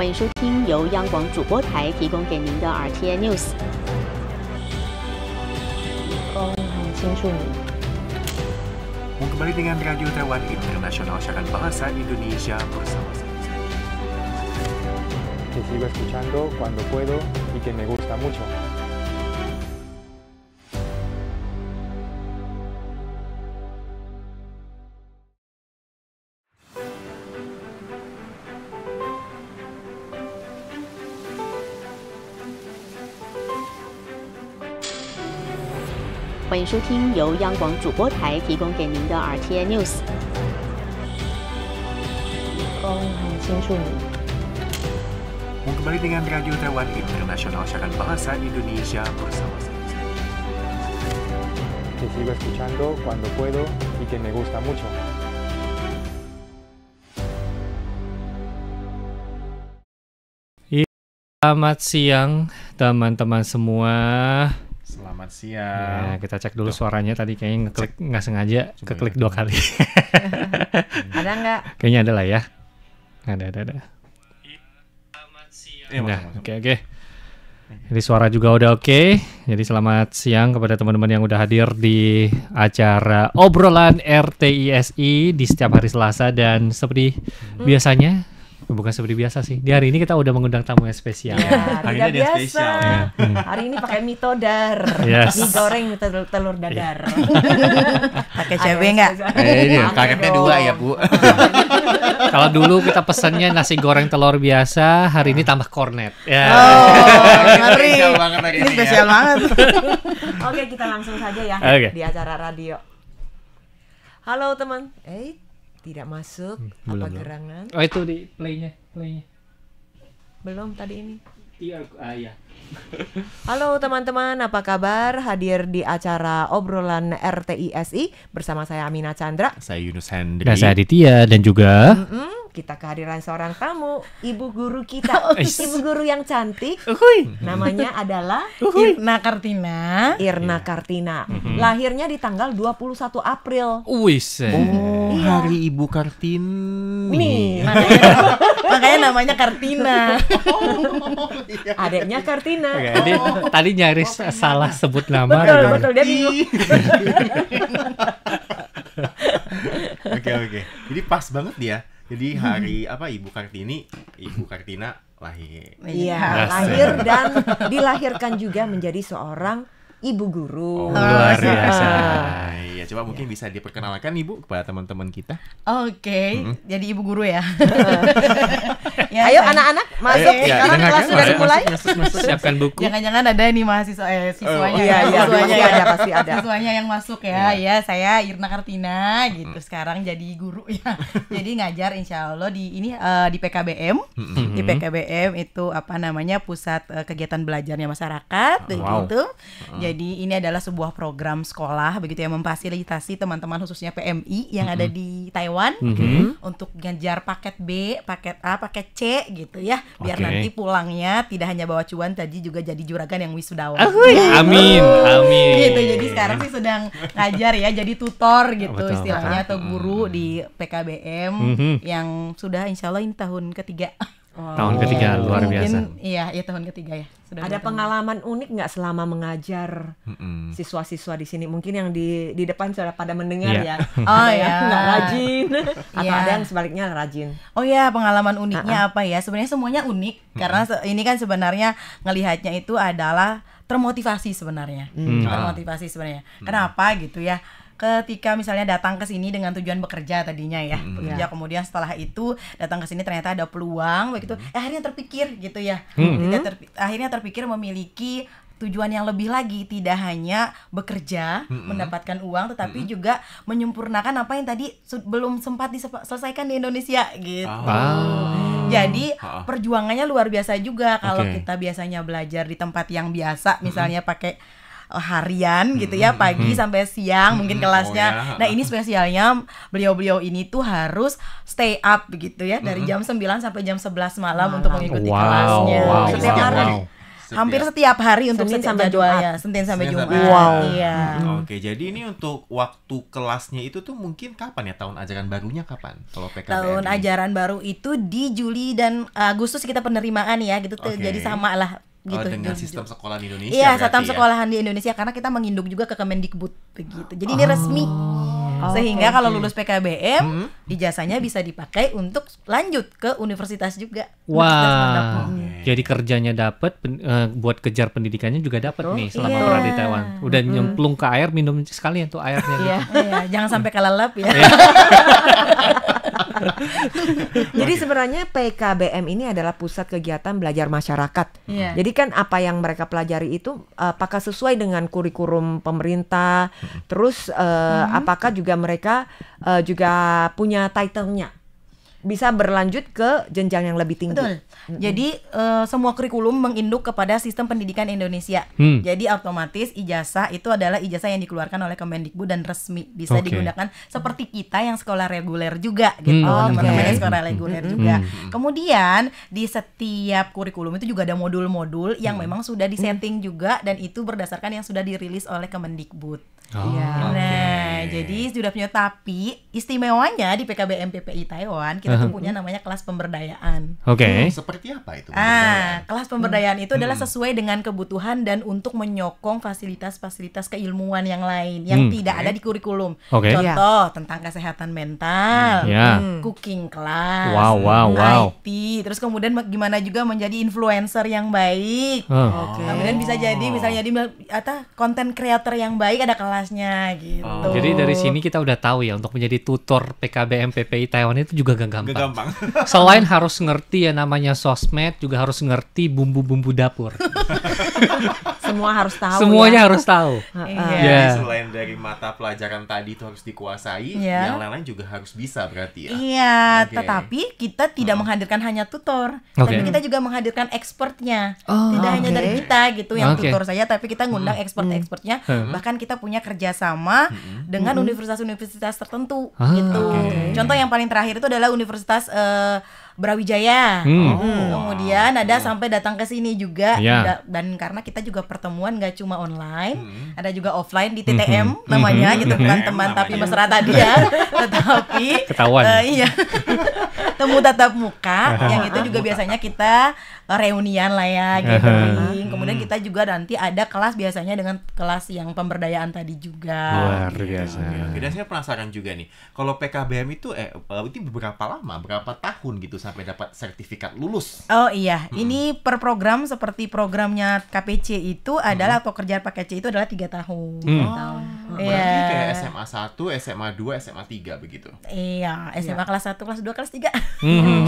欢迎收听由央广主播台提供给您的 RTI News。很清楚你。 Kembali dengan Radio Taiwan Internasional Siaran Bahasa Indonesia bersama saya. Que sigo escuchando cuando puedo y que me gusta mucho.欢迎收听由央广主播台提供给您的 RTI News。很清楚你。 Kembali dengan Radio Taiwan Internasional Siaran Bahasa Indonesia bersama saya. Que sigo escuchando cuando puedo y que me gusta mucho. Selamat siang teman-teman semua. Selamat siang. Ya, kita cek dulu suaranya tadi kayaknya ngeklik nggak sengaja keklik 2 kali. Ada nggak? Kayaknya ada lah ya. Ada. Ya, Nah, oke. Jadi suara juga udah oke. Jadi selamat siang kepada teman-teman yang udah hadir di acara obrolan RTISI di setiap hari Selasa dan seperti biasanya. Bukan seperti biasa sih. Di hari ini kita udah mengundang tamu yang spesial. Ya, Hari tidak ini dia biasa. spesial. Hari ini pakai mie todar, Yes. mie goreng telur dadar. Pakai cabai nggak? Ini karetnya 2 ya, Bu. Kalau dulu kita pesannya nasi goreng telur biasa, hari ini tambah kornet. Ya. Ngeri. Spesial banget hari Ini ini spesial ya. banget. Oke, kita langsung saja ya Oke. di acara radio. Halo teman. Tidak masuk. belum. Apa gerangan? Oh itu di playnya. Belum tadi ini. Iya. Halo teman-teman, apa kabar? Hadir di acara obrolan RTISI bersama saya Amina Chandra. Saya Yunus Hendri. Dan saya Aditya dan juga Kita kehadiran seorang tamu, ibu guru kita, ibu guru yang cantik. Namanya adalah Irna Kartina. Irna Kartina. Lahirnya di tanggal 21 April. Wis. Oh, Hari Ibu Nih, Kartini. Makanya namanya Kartina. adiknya Kartina. Oke, ini tadi nyaris salah sebut nama. Betul, dia bingung. Oke. Jadi pas banget dia. Jadi hari Ibu Kartina lahir. Iya, lahir dan dilahirkan juga menjadi seorang ibu guru. Luar biasa. Iya, coba mungkin bisa diperkenalkan Ibu kepada teman-teman kita. Oke, jadi ibu guru ya. Ya, Ayo saya- anak-anak masuk. Ayo, Sekarang dengarkan, kelas sudah masuk, dimulai. masuk. Siapkan buku. Jangan-jangan ada nih mahasiswa siswanya. Iya, siswanya pasti ada, pasti ada. Siswanya yang masuk ya. Ya, saya Irna Kartina gitu. Sekarang jadi guru ya. Jadi ngajar insya Allah di PKBM. Di PKBM itu pusat kegiatan belajarnya masyarakat Wow. gitu. Jadi ini adalah sebuah program sekolah begitu yang memfasilitasi teman-teman khususnya PMI yang ada di Taiwan untuk ngajar paket B, paket A, paket C gitu ya. Biar Oke. nanti pulangnya tidak hanya bawa cuan, tadi juga jadi juragan yang wisudawan. Amin. Gitu. Jadi sekarang sih sedang ngajar ya, jadi tutor gitu Betul. istilahnya atau guru di PKBM yang sudah insya Allah ini tahun ketiga. Tahun ketiga luar biasa. Mungkin iya tahun ketiga ya. Sudah Ada 2 tahun. pengalaman unik nggak selama mengajar siswa-siswa di sini? Mungkin yang di depan sudah pada mendengar Iya. ya. Oh Ada ya. yang nggak rajin, atau Iya. ada yang sebaliknya rajin. Oh ya, pengalaman uniknya apa ya? Sebenarnya semuanya unik karena ini kan sebenarnya ngelihatnya itu adalah termotivasi sebenarnya. Termotivasi sebenarnya. Kenapa gitu ya? Ketika misalnya datang ke sini dengan tujuan bekerja tadinya ya, bekerja, kemudian setelah itu datang ke sini ternyata ada peluang begitu. Akhirnya terpikir gitu ya. Akhirnya terpikir memiliki tujuan yang lebih lagi, tidak hanya bekerja mendapatkan uang, tetapi juga menyempurnakan apa yang tadi belum sempat diselesaikan di Indonesia gitu. Jadi perjuangannya luar biasa juga kalau Oke. kita biasanya belajar di tempat yang biasa, misalnya pakai harian gitu ya, pagi sampai siang mungkin kelasnya. Nah, ini spesialnya beliau-beliau ini tuh harus stay up begitu ya dari jam 9 sampai jam 11 malam untuk mengikuti kelasnya. Wow. Setiap hari. hampir setiap hari untuk Senin setiap sampai jadwalnya, Senin sampai Senin Jumat. sampai Wow. Iya. Oke, jadi ini untuk waktu kelasnya itu tuh mungkin kapan ya? Tahun ajaran barunya kapan? Kalau PKBM Tahun ini? ajaran baru itu di Juli dan Agustus kita penerimaan ya gitu tuh. Oke. Jadi sama lah gitu. Dengan sistem sekolah di Indonesia. Iya, berarti sistem ya? sekolahan di Indonesia karena kita menginduk juga ke Kemendikbud begitu. Jadi ini resmi. Sehingga kalau lulus PKBM, ijazahnya bisa dipakai untuk lanjut ke universitas juga. Universitas manapun. Wah, jadi kerjanya dapat, buat kejar pendidikannya juga dapat nih selama Iya. berada di Taiwan. Udah nyemplung ke air, minum sekalian tuh airnya. Gitu. Iya. Iya, jangan sampai kelelep ya. Jadi sebenarnya PKBM ini adalah pusat kegiatan belajar masyarakat. Iya. Jadi kan apa yang mereka pelajari itu apakah sesuai dengan kurikulum pemerintah? Terus apakah juga mereka juga punya title-nya? Bisa berlanjut ke jenjang yang lebih tinggi. Betul. Jadi semua kurikulum menginduk kepada sistem pendidikan Indonesia. Jadi otomatis ijazah itu adalah ijazah yang dikeluarkan oleh Kemendikbud dan resmi, bisa Oke. digunakan seperti kita yang sekolah reguler juga gitu. Oke. Teman-teman yang sekolah reguler juga. Kemudian di setiap kurikulum itu juga ada modul-modul yang memang sudah disetting juga dan itu berdasarkan yang sudah dirilis oleh Kemendikbud. Oh, Nah, jadi sudah punya, tapi istimewanya di PKBM PPI Taiwan kita tuh punya namanya kelas pemberdayaan. Oke. Seperti apa itu? pemberdayaan? Kelas pemberdayaan itu adalah sesuai dengan kebutuhan dan untuk menyokong fasilitas-fasilitas keilmuan yang lain yang tidak ada di kurikulum. Oke. Contoh tentang kesehatan mental, Ya. cooking class, Wow. IT, terus kemudian gimana juga menjadi influencer yang baik. Oh. Kemudian bisa jadi misalnya jadi konten creator yang baik ada kelasnya gitu. Jadi dari sini kita udah tahu ya, untuk menjadi tutor PKBM PPI Taiwan itu juga gak gampang. Gak gampang. Selain harus ngerti ya namanya sosmed, juga harus ngerti bumbu-bumbu dapur. Semua harus tahu. Semuanya ya. harus tahu. Iya. Ya. Jadi selain dari mata pelajaran tadi itu harus dikuasai, Iya. yang lain-lain juga harus bisa berarti ya. Iya, Oke. tetapi kita tidak menghadirkan hanya tutor, Oke. tapi kita juga menghadirkan expertnya. Oh, Tidak hanya oke. dari kita gitu yang Oke. tutor saja, tapi kita ngundang expert-expertnya. Bahkan kita punya kerjasama dengan universitas-universitas tertentu gitu. Oke. Contoh yang paling terakhir itu adalah Universitas Brawijaya. Kemudian ada sampai datang ke sini juga. Ya. Dan karena kita juga pertemuan gak cuma online, ada juga offline di TTM namanya gitu, bukan TTM teman tapi namanya. mesra tadi ya, tetapi Ketahuan. iya temu tatap muka yang itu juga biasanya kita reunian lah ya gathering. Kemudian kita juga nanti ada kelas biasanya dengan kelas yang pemberdayaan tadi juga. Luar biasa. Oke. Dan saya penasaran juga nih, kalau PKBM itu itu berapa lama, berapa tahun gitu sampai dapat sertifikat lulus? Oh iya, ini per program seperti programnya KPC itu adalah atau kerja pakai C itu adalah 3 tahun. Berarti Iya. kayak SMA 1, SMA 2, SMA 3 begitu. Iya, SMA kelas 1, kelas 2, kelas 3.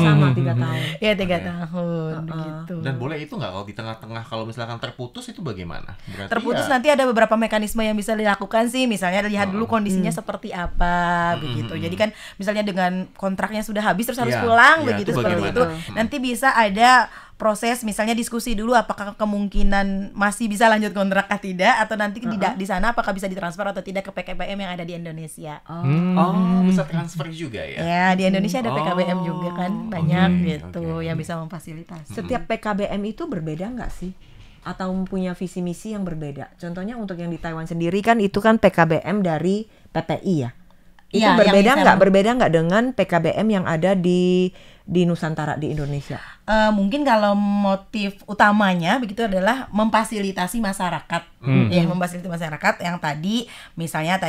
Sama 3 tahun. Iya, 3 tahun begitu. Dan boleh itu nggak kalau di tengah-tengah kalau misalkan terputus itu bagaimana? Berarti Terputus ya, nanti ada beberapa mekanisme yang bisa dilakukan sih, misalnya lihat dulu kondisinya seperti apa begitu. Jadi kan misalnya dengan kontraknya sudah habis terus harus Iya, pulang iya, begitu itu seperti bagaimana? itu. Nanti bisa ada proses misalnya diskusi dulu apakah kemungkinan masih bisa lanjut kontrak atau tidak, atau nanti tidak di sana apakah bisa ditransfer atau tidak ke PKBM yang ada di Indonesia. bisa transfer juga ya. Ya, di Indonesia ada PKBM juga kan banyak Oke, gitu oke. yang bisa memfasilitasi. Setiap PKBM itu berbeda nggak sih? Atau punya visi misi yang berbeda? Contohnya untuk yang di Taiwan sendiri kan itu kan PKBM dari PPI ya. Itu Iya, yang berbeda di nggak? sana. Berbeda nggak dengan PKBM yang ada di Nusantara di Indonesia? Mungkin kalau motif utamanya begitu adalah memfasilitasi masyarakat, ya memfasilitasi masyarakat yang tadi misalnya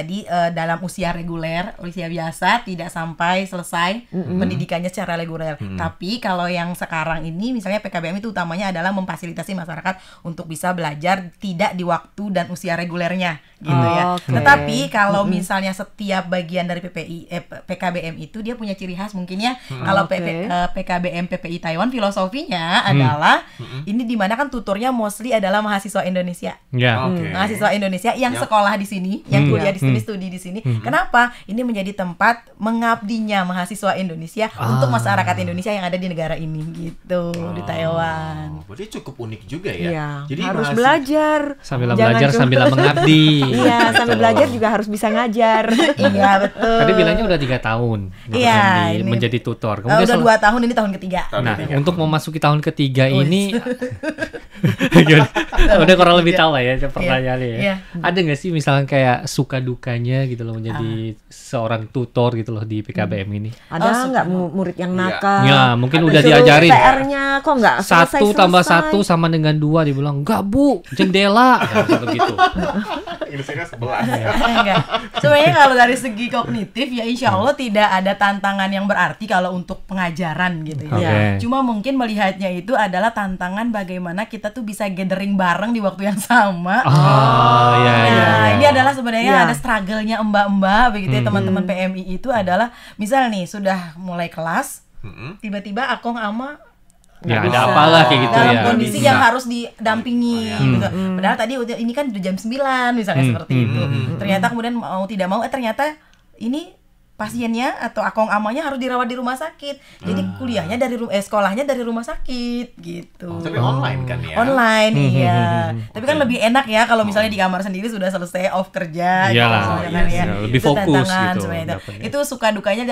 dalam usia reguler, usia biasa tidak sampai selesai pendidikannya secara reguler. Tapi kalau yang sekarang ini misalnya PKBM itu utamanya adalah memfasilitasi masyarakat untuk bisa belajar tidak di waktu dan usia regulernya, gitu ya. Oke. Tetapi kalau misalnya setiap bagian dari PKBM itu dia punya ciri khas mungkin ya. Kalau Oke. PKBM PPI Taiwan filosofinya adalah ini dimana kan tutornya mostly adalah mahasiswa Indonesia. Ya. Oke. Mahasiswa Indonesia yang Yap. sekolah di sini, yang kuliah di sini, studi di sini. Kenapa? Ini menjadi tempat mengabdinya mahasiswa Indonesia untuk masyarakat Indonesia yang ada di negara ini gitu, di Taiwan. Berarti cukup unik juga ya. Iya. Jadi Harus mahasiswa- belajar. Sambil Jangan belajar cuma- sambil mengabdi. Iya, sambil belajar juga harus bisa ngajar. Iya, betul. Tadi bilangnya udah 3 tahun gitu Iya, kan, ini- menjadi tutor. Udah Sel- 2 tahun, ini tahun ketiga. Tahun Nah, ketiga. untuk memasuki tahun ketiga ini Gimana? Udah kurang lebih tahu lah ya pertanyaannya ya. Iya. Ada nggak sih misalnya kayak suka dukanya gitu loh menjadi seorang tutor gitu loh di PKBM ini? Ada nggak murid yang nakal? Ya mungkin udah Disuruh diajarin. PR-nya kok nggak 1 tambah 1 selesai? sama dengan 2 dibilang enggak bu, jendela gitu. Ini saya 11. Enggak. Sebenarnya kalau dari segi kognitif ya insya Allah tidak ada tantangan yang berarti kalau untuk pengajaran gitu ya. Oke. Cuma mungkin melihatnya itu adalah tantangan bagaimana kita tuh bisa gathering bareng di waktu yang sama. Oh iya Nah, iya. ini adalah sebenarnya Iya. ada struggle-nya mbak-mbak begitu ya teman-teman PMI itu adalah misal nih sudah mulai kelas tiba-tiba Akong ama Ya Nggak ada bisa. apalah kayak gitu dalam ya. kondisi Bisa. yang harus didampingi gitu. Padahal tadi ini kan udah jam 9 misalnya seperti itu. Ternyata kemudian mau tidak mau ternyata ini pasiennya atau Akong amanya harus dirawat di rumah sakit. Jadi kuliahnya dari sekolahnya dari rumah sakit gitu. Tapi online kan ya? Online iya. Tapi kan lebih enak ya kalau misalnya di kamar sendiri sudah selesai off kerja Iyalah, gitu, kan ya. iya, lebih Itu fokus tantangan gitu sebenarnya itu. dapetnya. Itu suka dukanya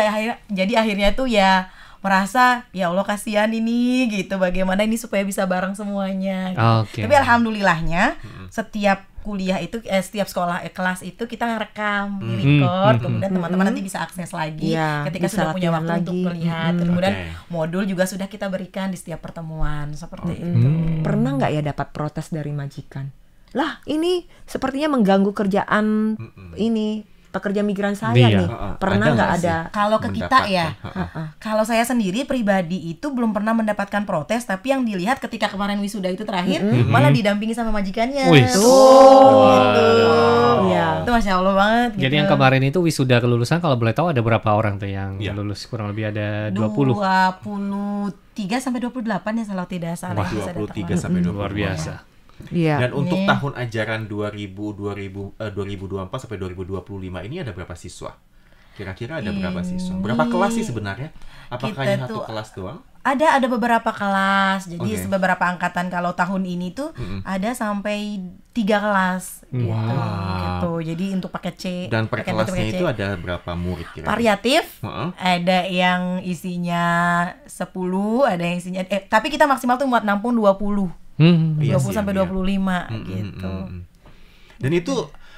jadi akhirnya tuh ya merasa ya Allah kasihan ini gitu bagaimana ini supaya bisa bareng semuanya gitu. Oke. Tapi alhamdulillahnya setiap kuliah itu setiap sekolah kelas itu kita ngerekam, di-record, kemudian teman-teman nanti bisa akses lagi Iya, ketika bisa sudah punya latihan waktu untuk lagi. melihat. Kemudian Oke. modul juga sudah kita berikan di setiap pertemuan seperti itu. Pernah nggak ya dapat protes dari majikan? Lah ini sepertinya mengganggu kerjaan ini pekerja migran saya Iya. nih. Pernah Ada nggak nggak sih? ada? Kalau ke kita ya, Mendapatkan. kalau saya sendiri pribadi itu belum pernah mendapatkan protes, tapi yang dilihat ketika kemarin wisuda itu terakhir malah didampingi sama majikannya. Wih. Tuh, gitu. Iya. Itu masya Allah banget. Jadi gitu. yang kemarin itu wisuda kelulusan kalau boleh tahu ada berapa orang tuh yang Iya. lulus? Kurang lebih ada 20. 23 sampai 28 ya kalau tidak salah. Wah, Bisa 23 datang. sampai 20. Luar biasa. Iya. Dan untuk Ini. tahun ajaran 2024 sampai 2025 ini ada berapa siswa? Kira-kira ada berapa siswa? Berapa kelas sih sebenarnya? Apakah Kita hanya satu tuh- kelas doang? Ada beberapa kelas. Jadi Oke. beberapa angkatan kalau tahun ini tuh ada sampai 3 kelas gitu. Wow. Gitu. Jadi untuk paket C. Dan per paket kelasnya paket C. itu ada berapa murid kira-kira? Variatif. Heeh. Ada yang isinya 10, ada yang isinya tapi kita maksimal tuh muat nampung 20. Iya 20 sih, sampai iya. 25 gitu. Dan itu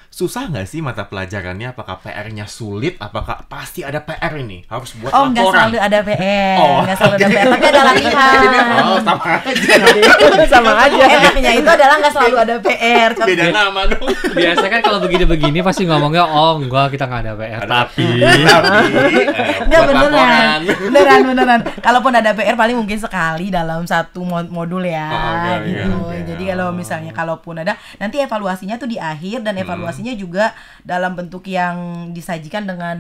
susah nggak sih mata pelajarannya? Apakah PR-nya sulit? Apakah pasti ada PR ini? Harus buat Oh, nggak laporan? selalu ada PR, Oh. nggak selalu ada PR, tapi ada latihan. Oh, sama aja. Sama aja. Enaknya itu adalah nggak selalu ada PR. Beda nama dong. Biasa kan kalau begini-begini pasti ngomongnya oh enggak kita nggak ada PR. Tapi Nggak buat laporan. beneran. Kalaupun ada PR paling mungkin sekali dalam satu modul ya, oke, gitu. oke. Jadi kalau misalnya kalaupun ada, nanti evaluasinya tuh di akhir dan evaluasinya juga dalam bentuk yang disajikan dengan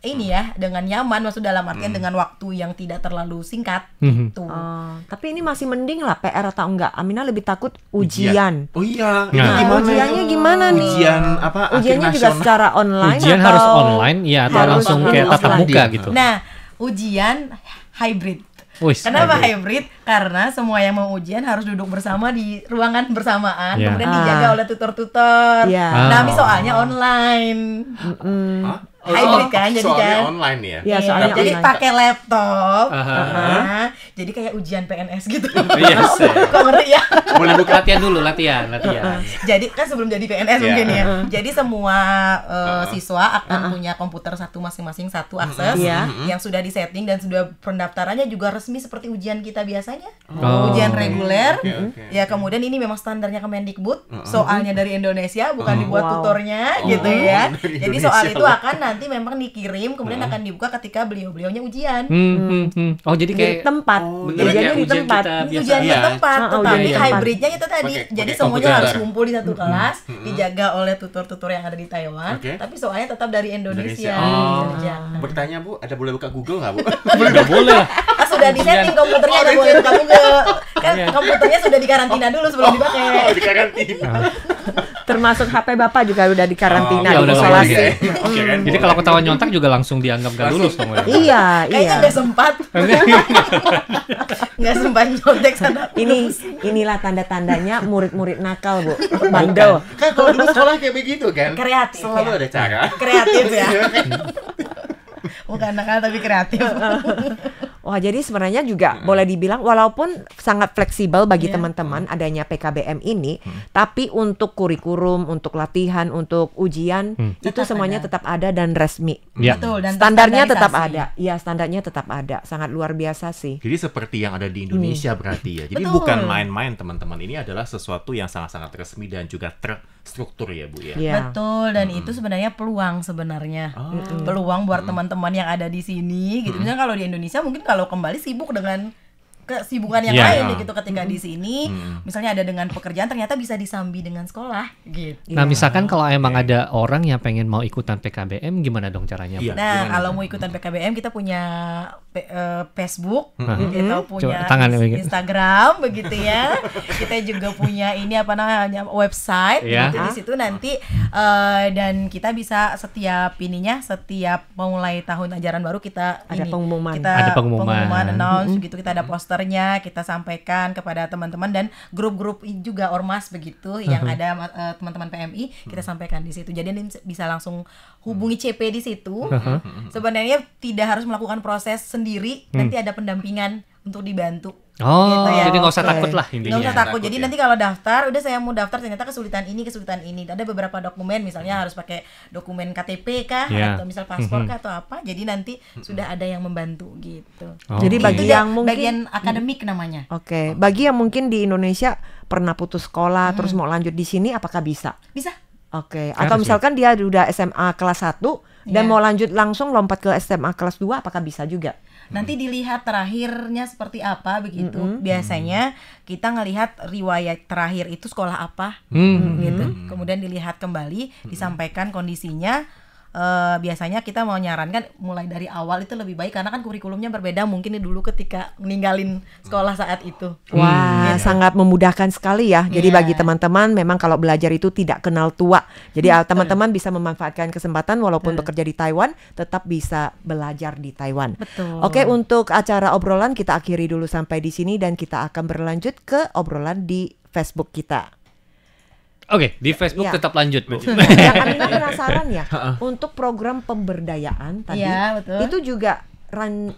ini ya, dengan nyaman, maksud dalam artian dengan waktu yang tidak terlalu singkat. Gitu. Oh, tapi ini masih mending lah PR atau enggak. Amina lebih takut ujian. Oh iya, itu Nah. gimana? Ujiannya gimana nih? Ujian apa? akhir Ujiannya juga nasional? secara online ujian atau harus online ya atau harus langsung kayak tatap offline? muka gitu. Nah, ujian hybrid. Wis, Kenapa hybrid. hybrid? Karena semua yang mau ujian harus duduk bersama di ruangan bersamaan, Ya. kemudian dijaga oleh tutor-tutor. Iya. Nah, soalnya online. Hah? Hybrid kan, jadi soalnya kan. online ya? Iya, Iya, soalnya jadi online. pakai laptop. Aha. Nah, jadi kayak ujian PNS gitu. Iya sih. Kok ngeri ya? Boleh buka Latihan dulu, latihan. Jadi kan sebelum jadi PNS Iya. mungkin ya. Jadi semua siswa akan punya komputer satu masing-masing, satu akses Iya. yang sudah disetting dan sudah pendaftarannya juga resmi seperti ujian kita biasanya. Oh. Ujian reguler. Oke, oke. Ya kemudian ini memang standarnya Kemendikbud. Soalnya dari Indonesia bukan dibuat Wow. tutornya Oh, gitu ya. dari Jadi Indonesia soal itu loh. akan nanti memang dikirim kemudian akan dibuka ketika beliau-beliaunya ujian. Oh jadi Di kayak tempat. Oh, beneran Ujiannya kayak di ujian tempat. kita biasa. Ujian di Iya. tempat, Ah, tetapi ujian di tempat. hybridnya itu tadi. Pakai Jadi komputer. semuanya harus kumpul di satu kelas, dijaga oleh tutor-tutor yang ada di Taiwan, Oke. tapi soalnya tetap dari Indonesia. Indonesia. dikerjakan. Bertanya Bu, ada boleh buka Google nggak Bu? nggak boleh. Ah, sudah disetting komputernya, nggak boleh buka Google. Kan komputernya sudah dikarantina dulu sebelum dipakai. Oh, di karantina. Termasuk HP Bapak juga udah dikarantina, ya udah nggak diisolasi. boleh. Oke kan? Jadi kalau ketahuan nyontak juga langsung dianggap nggak lulus dong. ya? Iya, Kayaknya iya. nggak sempat, nggak sempat nyontek sana. Inilah tanda-tandanya murid-murid nakal, Bu. Bandel. Kan kalau dulu sekolah kayak begitu kan? Kreatif, Selalu ya. ada cara. Kreatif ya. Bukan nakal tapi kreatif. Wah, jadi sebenarnya juga boleh dibilang walaupun sangat fleksibel bagi teman-teman adanya PKBM ini, tapi untuk kurikulum, untuk latihan, untuk ujian itu Tetap semuanya ada. tetap ada dan resmi. Ya. Betul, dan Standarnya tetap terstandarisasi. ada. Iya, standarnya tetap ada. Sangat luar biasa sih. Jadi seperti yang ada di Indonesia berarti ya. Jadi Betul. bukan main-main teman-teman. Ini adalah sesuatu yang sangat-sangat resmi dan juga terstruktur ya Bu ya. Iya. Betul, dan itu sebenarnya peluang sebenarnya. Peluang buat teman-teman yang ada di sini gitu. Misalnya kalau di Indonesia mungkin kalau kembali sibuk dengan kesibukan yang Iya. lain gitu, ketika di sini misalnya ada dengan pekerjaan ternyata bisa disambi dengan sekolah gitu. Nah, misalkan kalau emang ada orang yang pengen mau ikutan PKBM, gimana dong caranya, Bu? Iya. Nah, gimana kalau tuh? mau ikutan PKBM kita punya Facebook, Hmm. kita punya Coba tangan ya, Mega. Instagram begitu ya. Kita juga punya ini apa namanya website Iya. gitu, di situ nanti dan kita bisa setiap setiap mulai tahun ajaran baru kita Ada pengumuman. Ada pengumuman. announce gitu, kita ada posternya, kita sampaikan kepada teman-teman dan grup-grup juga ormas begitu yang ada teman-teman PMI, kita sampaikan di situ. Jadi nanti bisa langsung hubungi CP di situ. Sebenarnya tidak harus melakukan proses sendiri, nanti ada pendampingan untuk dibantu. Oh, Gitu ya. jadi nggak usah Oke. takut lah intinya. Nggak usah takut. Takut Jadi ya. nanti kalau daftar, udah saya mau daftar ternyata kesulitan ini. Ada beberapa dokumen, misalnya harus pakai dokumen KTP kah, Iya. atau misal paspor kah atau apa. Jadi nanti sudah ada yang membantu gitu. Oh. Jadi bagi Itu yang mungkin bagian akademik namanya. Oke, bagi yang mungkin di Indonesia pernah putus sekolah terus mau lanjut di sini apakah bisa? Bisa. Oke, Harus atau ya? misalkan dia udah SMA kelas 1 dan Iya. mau lanjut langsung lompat ke SMA kelas 2 apakah bisa juga? Nanti dilihat terakhirnya seperti apa begitu. Biasanya kita ngelihat riwayat terakhir itu sekolah apa gitu. Kemudian dilihat kembali, disampaikan kondisinya. Biasanya kita mau nyarankan mulai dari awal itu lebih baik karena kan kurikulumnya berbeda mungkin dulu ketika meninggalin sekolah saat itu. Wah, sangat memudahkan sekali ya. Jadi Iya. bagi teman-teman memang kalau belajar itu tidak kenal tua. Jadi teman-teman bisa memanfaatkan kesempatan walaupun bekerja di Taiwan tetap bisa belajar di Taiwan. Betul. Oke, untuk acara obrolan kita akhiri dulu sampai di sini dan kita akan berlanjut ke obrolan di Facebook kita. Oke, di Facebook Iya. tetap lanjut, Bu. Yang Amina penasaran ya, untuk program pemberdayaan tadi Iya, betul. itu juga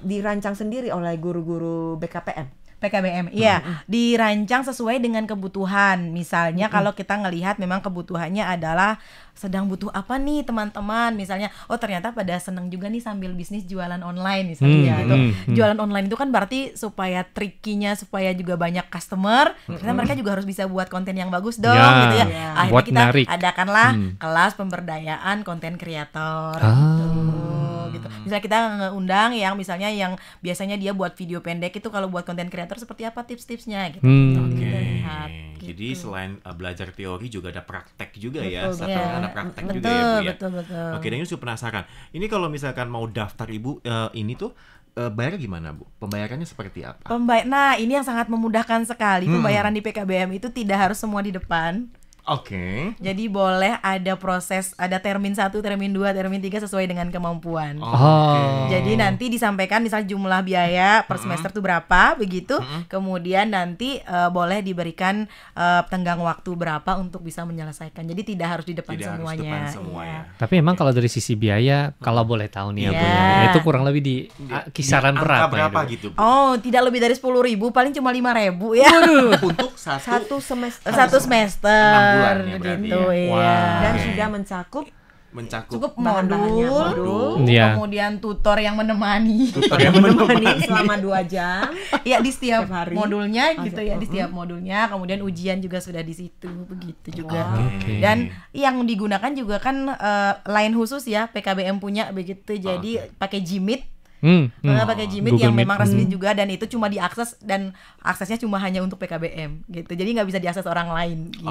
dirancang sendiri oleh guru-guru BKPM. PKBM, iya, dirancang sesuai dengan kebutuhan. Misalnya kalau kita ngelihat memang kebutuhannya adalah sedang butuh apa nih teman-teman. Misalnya, oh ternyata pada seneng juga nih sambil bisnis jualan online misalnya. Gitu. Jualan online itu kan berarti supaya trikinya supaya juga banyak customer. Ternyata mereka juga harus bisa buat konten yang bagus dong, Ya, gitu ya. ya. Akhirnya buat kita narik. adakanlah kelas pemberdayaan konten kreator. Gitu. Misalnya kita ngundang yang misalnya yang biasanya dia buat video pendek itu kalau buat konten kreator seperti apa tips-tipsnya gitu. Nanti kita lihat, gitu. Jadi selain belajar teori juga ada praktek juga ya. Betul, Satu iya. ada praktek Betul, juga ya Bu ya. betul. Oke, dan ini sudah penasaran. Ini kalau misalkan mau daftar Ibu ini tuh bayarnya gimana Bu? Pembayarannya seperti apa? Nah, ini yang sangat memudahkan sekali. Pembayaran di PKBM itu tidak harus semua di depan. Oke. Jadi boleh ada proses, ada termin 1, termin 2, termin 3 sesuai dengan kemampuan. Oh. Jadi nanti disampaikan misalnya jumlah biaya per semester itu berapa begitu. Kemudian nanti boleh diberikan tenggang waktu berapa untuk bisa menyelesaikan. Jadi tidak harus di depan Tidak harus semuanya. depan semua Iya. ya. Tapi emang kalau dari sisi biaya, kalau boleh tahu nih ya, Bu, Iya. ya, itu kurang lebih di kisaran Angka berapa? berapa itu, Bu? gitu Bu? Oh, tidak lebih dari 10.000, paling cuma 5.000 ya. Untuk satu Satu semester. Satu semester 6 bulan ya berarti begitu ya. iya. Wah. Dan Oke. sudah mencakup mencakup Cukup bahan-bahannya, modul, Iya. kemudian tutor yang menemani. yang menemani selama 2 jam. Ya di setiap Setiap hari. modulnya gitu ya, di setiap modulnya, kemudian ujian juga sudah di situ begitu juga. Oke. Dan yang digunakan juga kan line khusus ya, PKBM punya begitu. Jadi pakai Gmeet. Pakai Gmeet Google yang Meet. memang resmi juga dan itu cuma diakses dan aksesnya cuma hanya untuk PKBM gitu. Jadi nggak bisa diakses orang lain. Gitu.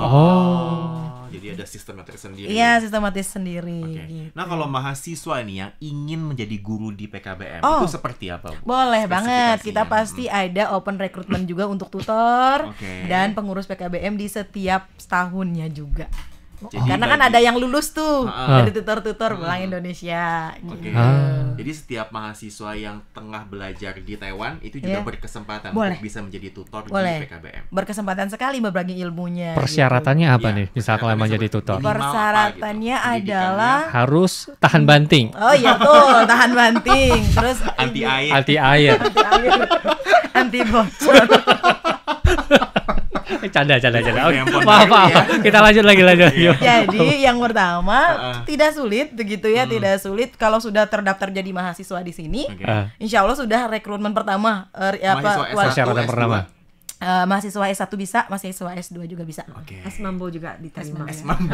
jadi ada sistemnya tersendiri. Iya, sistematis sendiri. Oke. Gitu. Nah, kalau mahasiswa nih yang ingin menjadi guru di PKBM Oh. itu seperti apa, Bu? Boleh banget, Spesifikasinya. kita pasti ada open recruitment juga untuk tutor Oke. dan pengurus PKBM di setiap tahunnya juga. Jadi Karena kan bagi- ada yang lulus tuh Ah. dari tutor-tutor pulang Indonesia. Oke. Gitu. Jadi setiap mahasiswa yang tengah belajar di Taiwan itu juga Iya. berkesempatan Boleh. untuk bisa menjadi tutor Boleh. di PKBM. Berkesempatan sekali berbagi ilmunya. Persyaratannya apa Iya, nih? Misal kalau persyaratannya mau jadi seperti tutor. ini. Persyaratannya Minimal apa gitu? adalah Harus tahan banting, oh iya tuh tahan banting, terus Anti air. anti air. anti bocor. Canda. Oke, Handphone maaf. baru ya. Kita lanjut lagi. Jadi yang pertama Heeh. tidak sulit begitu ya, tidak sulit kalau sudah terdaftar jadi mahasiswa di sini. Oke. Insya Allah sudah rekrutmen pertama Mahasiswa S1, Persyaratan S2. pertama. mahasiswa S1 bisa, mahasiswa S2 juga bisa. Oke. Esmambo juga diterima. Esmambo.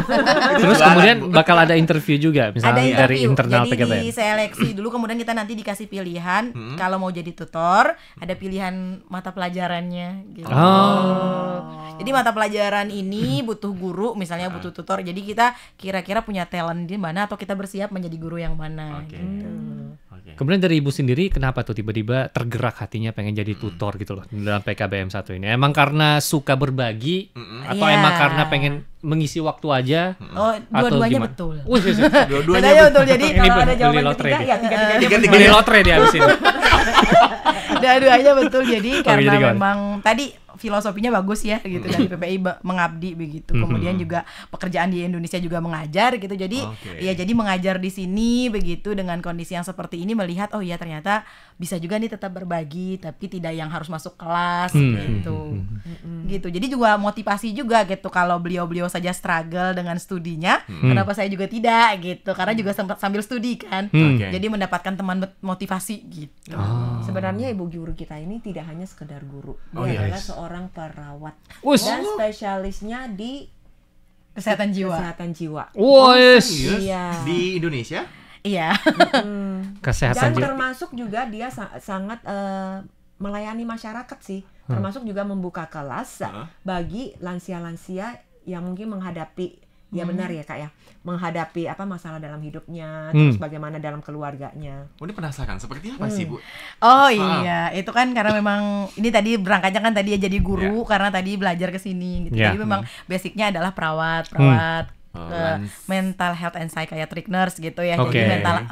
Terus kemudian bakal ada interview juga, Ada misalnya dari interview, internal jadi PKBM. diseleksi dulu, kemudian kita nanti dikasih pilihan. Kalau mau jadi tutor, ada pilihan mata pelajarannya gitu. Jadi mata pelajaran ini butuh guru, misalnya butuh tutor. Jadi kita kira-kira punya talent di mana atau kita bersiap menjadi guru yang mana. Oke. Gitu. Oke. Kemudian dari ibu sendiri, kenapa tuh tiba-tiba tergerak hatinya pengen jadi tutor gitu loh dalam PKBM 1 ini? Emang karena suka berbagi atau Iya. emang karena pengen mengisi waktu aja? Oh, Atau dua-duanya gimana? betul. Wih, Dua-duanya Dua-duanya betul. Jadi Ini kalau ada beli jawaban lotre ketiga dia. ya tiga-tiganya Beli lotre dia abis ini. dua-duanya betul. Jadi karena jadi gimana? memang tadi filosofinya bagus ya gitu dari PPI mengabdi begitu. Kemudian juga pekerjaan di Indonesia juga mengajar gitu. Jadi Oke. ya jadi mengajar di sini begitu dengan kondisi yang seperti ini, melihat oh iya ternyata bisa juga nih tetap berbagi tapi tidak yang harus masuk kelas gitu. Gitu. Jadi juga motivasi juga gitu kalau beliau-beliau saja struggle dengan studinya, kenapa saya juga tidak gitu. Karena juga sempat sambil studi kan. Oke. Jadi mendapatkan teman motivasi gitu. Sebenarnya ibu guru kita ini tidak hanya sekedar guru, Oh, dia adalah yes. seorang perawat Us. dan spesialisnya di Kesehatan jiwa. kesehatan jiwa. Wes. Serius? Iya. Di Indonesia? Iya. Kesehatan Dan jiwa. termasuk juga dia sangat melayani masyarakat sih, termasuk juga membuka kelas bagi lansia-lansia yang mungkin menghadapi ya benar ya Kak ya, menghadapi apa masalah dalam hidupnya, terus bagaimana dalam keluarganya. Oh, ini penasaran seperti apa sih, Bu? Oh iya, itu kan karena memang ini tadi berangkatnya kan tadi ya jadi guru karena tadi belajar ke sini gitu. Iya. Jadi memang basicnya adalah perawat Oh, mental health and psychiatric nurse gitu ya. Oke. Jadi mental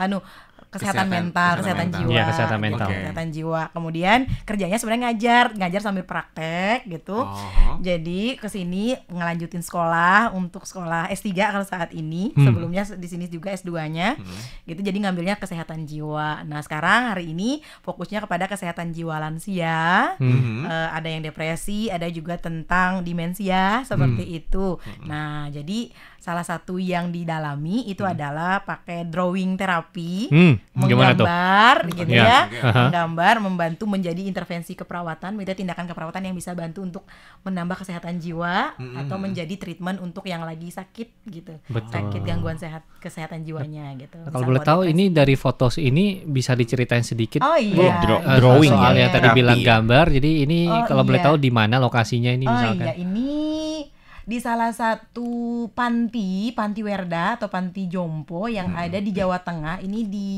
kesehatan mental, kesehatan jiwa. Iya, kesehatan gitu, mental. kesehatan jiwa. Kemudian kerjanya sebenarnya ngajar sambil praktek gitu. Oh. Jadi ke sini ngelanjutin sekolah untuk sekolah S3 kalau saat ini. Sebelumnya di sini juga S2-nya. Gitu, jadi ngambilnya kesehatan jiwa. Nah, sekarang hari ini fokusnya kepada kesehatan jiwa lansia. Ada yang depresi, ada juga tentang demensia seperti itu. Nah, jadi salah satu yang didalami itu adalah pakai drawing terapi, Gimana tuh? menggambar gitu Iya. ya, Aha. menggambar membantu menjadi intervensi keperawatan, itu tindakan keperawatan yang bisa bantu untuk menambah kesehatan jiwa atau menjadi treatment untuk yang lagi sakit gitu, Betul. sakit gangguan kesehatan jiwanya gitu. Kalau Bisa boleh buat tahu depresi. ini dari foto ini bisa diceritain sedikit? Oh iya. Drawing soal yang Iya. tadi bilang gambar. Jadi ini Oh, kalau boleh iya. tahu di mana lokasinya ini Oh misalkan? iya, ini di salah satu panti Werda atau panti jompo yang ada di Jawa Tengah. Ini di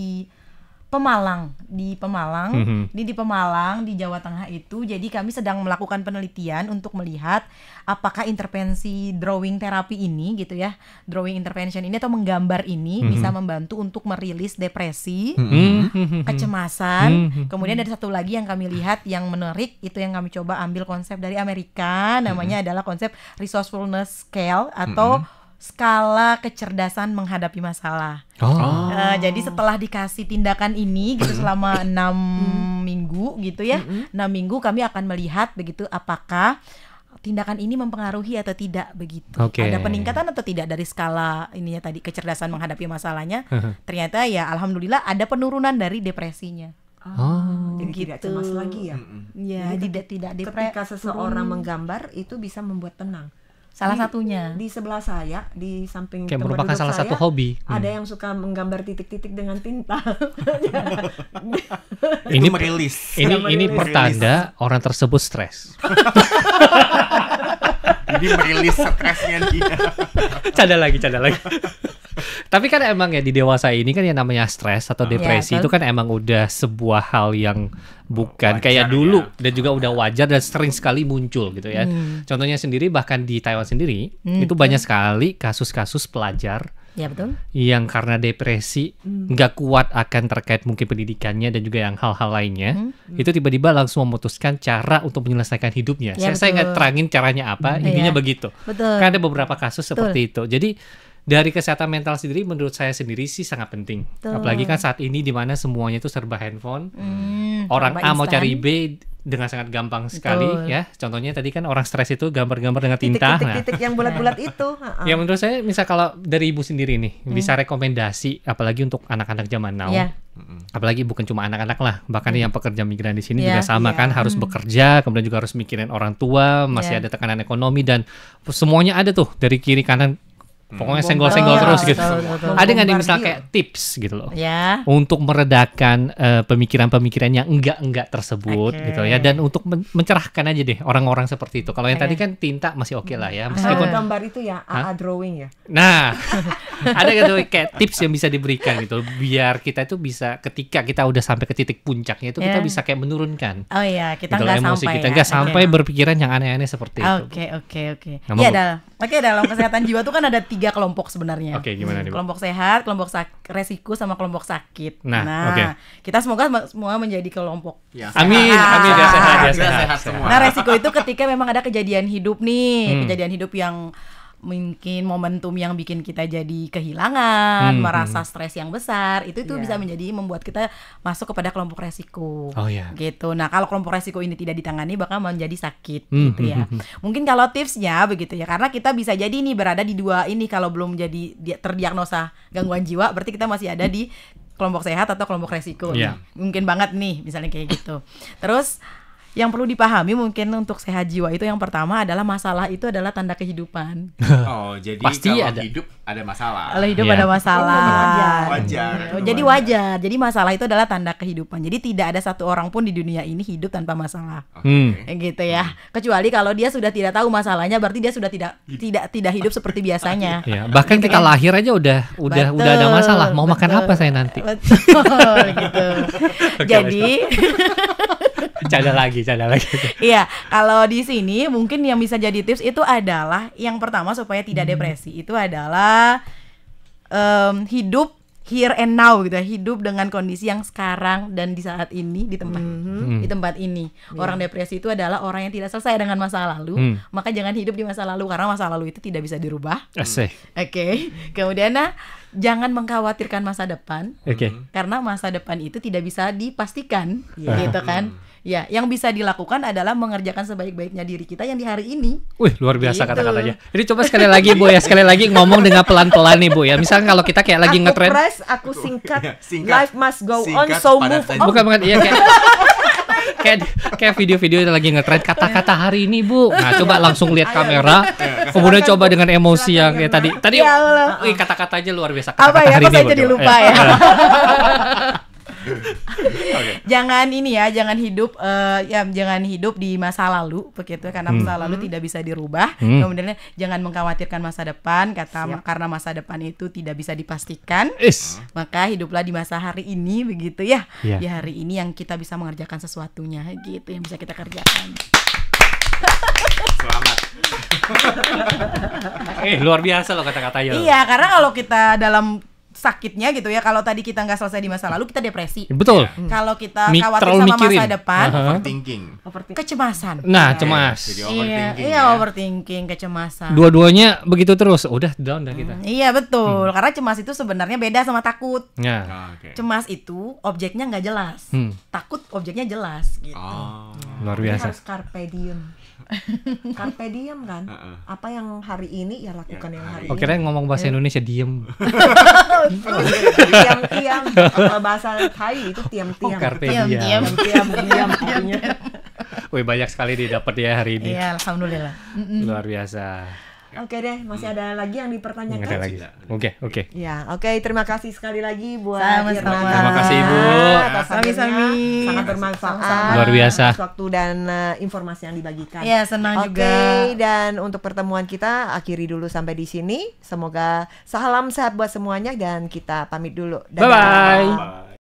Pemalang, ini di Pemalang di Jawa Tengah itu. Jadi kami sedang melakukan penelitian untuk melihat apakah intervensi drawing terapi ini gitu ya, drawing intervention ini atau menggambar ini bisa membantu untuk merilis depresi, kecemasan. Kemudian ada satu lagi yang kami lihat yang menarik, itu yang kami coba ambil konsep dari Amerika, namanya adalah konsep resourcefulness scale atau skala kecerdasan menghadapi masalah. Jadi setelah dikasih tindakan ini gitu selama 6 minggu gitu ya, 6 minggu kami akan melihat begitu apakah tindakan ini mempengaruhi atau tidak begitu. Oke. Ada peningkatan atau tidak dari skala ininya tadi kecerdasan menghadapi masalahnya. Ternyata ya alhamdulillah ada penurunan dari depresinya. Jadi tidak cemas lagi ya. Ya, tidak depresi. Ketika seseorang menggambar itu bisa membuat tenang. Salah satunya. Di sebelah saya, di samping Kayak tempat merupakan duduk salah saya, satu hobi. ada yang suka menggambar titik-titik dengan tinta. Ini merilis. ini pertanda orang tersebut stres. Ini merilis stresnya dia. Canda lagi. Tapi kan emang ya di dewasa ini kan yang namanya stres atau depresi Iya, itu kan emang udah sebuah hal yang bukan Wajar kayak dulu ya. dan juga udah wajar dan sering sekali muncul gitu ya. Contohnya sendiri bahkan di Taiwan sendiri itu banyak sekali kasus-kasus pelajar Ya betul. yang karena depresi nggak kuat akan terkait mungkin pendidikannya dan juga yang hal-hal lainnya itu tiba-tiba langsung memutuskan cara untuk menyelesaikan hidupnya. Ya, Saya nggak betul. terangin caranya apa, intinya Iya. begitu. Betul. Kan ada beberapa kasus seperti itu. Jadi dari kesehatan mental sendiri menurut saya sendiri sih sangat penting. Betul. Apalagi kan saat ini di mana semuanya itu serba handphone. Hmm, Orang serba A mau instan. cari B dengan sangat gampang sekali Betul. ya. Contohnya tadi kan orang stres itu gambar-gambar dengan tinta. Nah, Titik-titik yang bulat-bulat itu. ya menurut saya misal kalau dari ibu sendiri nih bisa rekomendasi apalagi untuk anak-anak zaman now. Iya. Apalagi bukan cuma anak-anak lah, bahkan yang pekerja migran di sini Iya, juga sama kan harus bekerja, kemudian juga harus mikirin orang tua, masih Iya. ada tekanan ekonomi dan semuanya ada tuh dari kiri kanan. Pokoknya senggol-senggol Betul, terus gitu. betul. Ada nggak nih Bombardir. misal kayak tips gitu loh? Ya. Untuk meredakan pemikiran-pemikiran yang enggak tersebut Oke. gitu ya, dan untuk mencerahkan aja deh orang-orang seperti itu. Kalau yang tadi kan tinta masih oke lah ya, Kalau meskipun gambar itu ya AA drawing ya. nah ada gitu kayak tips yang bisa diberikan gitu biar kita itu bisa ketika kita udah sampai ke titik puncaknya itu kita Ya. bisa kayak menurunkan Oh iya, kita gitu nggak loh, emosi sampai kita ya. nggak Oke. sampai berpikiran yang aneh-aneh seperti itu. Oke. Nah, Iya, dalam kesehatan jiwa tuh kan ada 3 kelompok sebenarnya. Oke, gimana nih, Bu? Kelompok sehat, kelompok resiko, sama kelompok sakit. Nah, oke. Kita semoga semua menjadi kelompok. Ya, Amin, Sehat. amin ya sehat ya Kita sehat. sehat semua. Nah, resiko itu ketika memang ada kejadian hidup nih, kejadian hidup yang mungkin momentum yang bikin kita jadi kehilangan, merasa stres yang besar, itu Iya. bisa menjadi membuat kita masuk kepada kelompok resiko. Oh ya. Gitu. Nah, kalau kelompok resiko ini tidak ditangani bakal menjadi sakit gitu ya. Mungkin kalau tipsnya begitu ya, karena kita bisa jadi nih berada di dua ini, kalau belum jadi terdiagnosa gangguan jiwa berarti kita masih ada di kelompok sehat atau kelompok resiko. Iya. Mungkin banget nih misalnya kayak gitu. Terus yang perlu dipahami mungkin untuk sehat jiwa itu yang pertama adalah masalah itu adalah tanda kehidupan. Oh, jadi Pasti kalau ada. hidup ada masalah. Kalau hidup Iya. ada masalah. Wajar. Jadi wajar. Jadi masalah itu adalah tanda kehidupan. Jadi tidak ada satu orang pun di dunia ini hidup tanpa masalah. Gitu ya. Kecuali kalau dia sudah tidak tahu masalahnya, berarti dia sudah tidak hidup seperti biasanya. Ya, bahkan Gitu kita kan? lahir aja udah ada masalah. Mau makan apa saya nanti? Betul gitu. Jadi Canda lagi. iya, kalau di sini mungkin yang bisa jadi tips itu adalah yang pertama supaya tidak depresi itu adalah hidup here and now gitu ya, hidup dengan kondisi yang sekarang dan di saat ini di tempat ini. Orang depresi itu adalah orang yang tidak selesai dengan masa lalu, maka jangan hidup di masa lalu karena masa lalu itu tidak bisa dirubah. Asik. Oke. Kemudian jangan mengkhawatirkan masa depan. Oke. Karena masa depan itu tidak bisa dipastikan, gitu kan? Ya, yang bisa dilakukan adalah mengerjakan sebaik-baiknya diri kita yang di hari ini. Wih, luar biasa Gitu. kata-katanya. Jadi coba sekali lagi Bu ya, sekali lagi ngomong dengan pelan-pelan nih Bu ya. Misalnya kalau kita kayak lagi Aku ngetrend, press, aku singkat, Ya, singkat. life must go on, Singkat, so padat move saja. on. bukan iya kayak video-video yang lagi ngetrend kata-kata hari ini Bu. Nah, coba langsung lihat kamera, kemudian coba dengan emosi yang kayak tadi. Ya Allah. Wih, kata-katanya luar biasa. Apa Kata-kata ya? hari Kok ini, saya Bu. jadi lupa ya? Oke. Jangan jangan hidup di masa lalu begitu karena masa lalu tidak bisa dirubah. Kemudian jangan mengkhawatirkan masa depan karena masa depan itu tidak bisa dipastikan. Is. Maka hiduplah di masa hari ini begitu ya. Iya. Di hari ini yang kita bisa mengerjakan sesuatunya gitu yang bisa kita kerjakan. Selamat. Luar biasa loh kata-katanya. Iya, karena kalau kita dalam sakitnya gitu ya, kalau tadi kita nggak selesai di masa lalu kita depresi. Betul. Kalau kita khawatir Terlalu sama mikirin. masa depan, Overthinking. kecemasan. Nah, Ya. cemas. Jadi Iya, overthinking. iya ya. overthinking, kecemasan. Dua-duanya begitu terus. Udah down dah kita. Iya betul, karena cemas itu sebenarnya beda sama takut. Ya. Oh, oke. Cemas itu objeknya nggak jelas, takut objeknya jelas gitu. Oh. Luar Jadi biasa. harus carpe diem. Carpe diem kan? Heeh. Apa yang hari ini ya lakukan yang hari Oh, ini. kirain ngomong bahasa Indonesia diem. Tiam-tiam. Kalau bahasa Thai itu tiam-tiam. Oh, carpe Diam, diem. diam. Tiam-tiam artinya. Wih, banyak sekali didapat ya hari ini. Iya, alhamdulillah. Luar biasa. Oke deh, masih ada lagi yang dipertanyakan? Ada lagi. Oke. Ya, oke. Terima kasih sekali lagi buat Sama-sama. Irna. Terima kasih, Ibu. Atas hadirnya. Sami-sami. Sangat bermanfaat. Sama-sama. Luar biasa. Atas waktu dan informasi yang dibagikan. Iya, senang Oke, juga. dan untuk pertemuan kita akhiri dulu sampai di sini. Semoga salam sehat buat semuanya dan kita pamit dulu. Dadah. Bye-bye.